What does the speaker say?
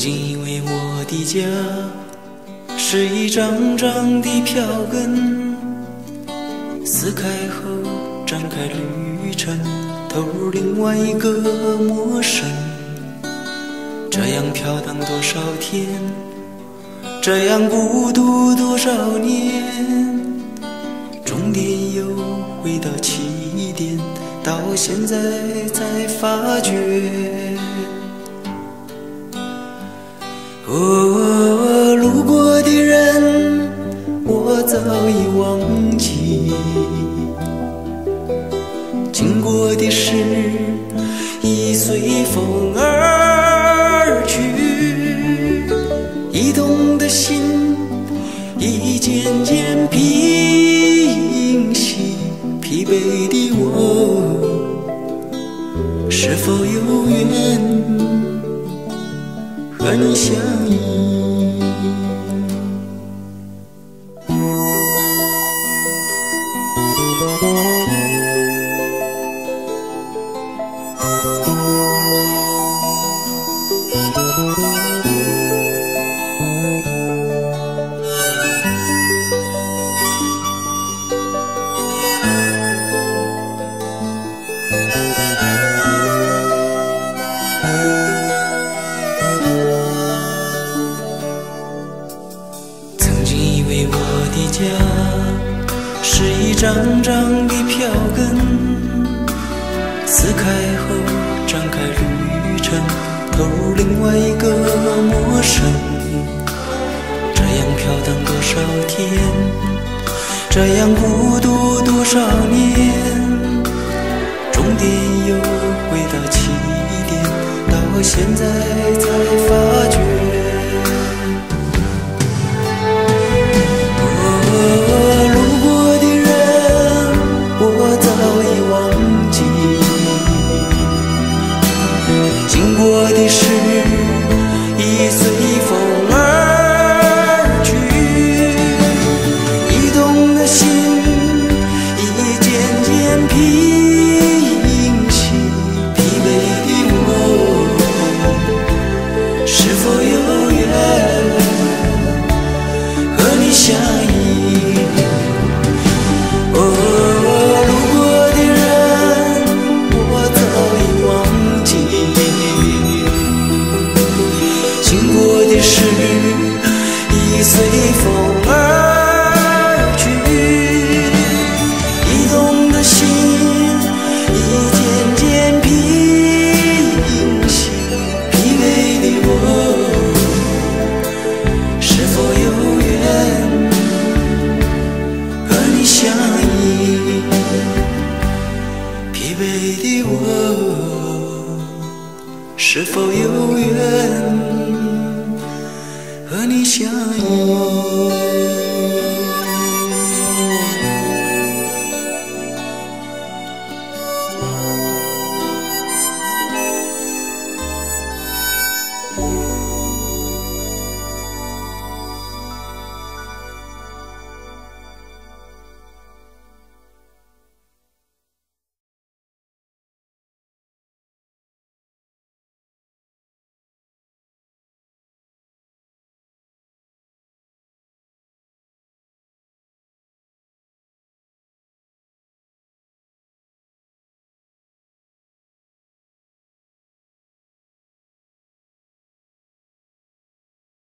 经以为我的家是一张张的票根，撕开后展开旅程，投入另外一个陌生。这样飘荡多少天，这样孤独多少年，终点又回到起点，到现在才发觉。哦，路过的人我早已忘记，经过的事已随风而去，移动的心已渐渐平息，疲惫的我是否有缘和你相依？是一张张的票根，撕开后展开旅程，投入另外一个陌生。这样飘荡多少天，这样孤独多少年，终点又回到起点，到现在才发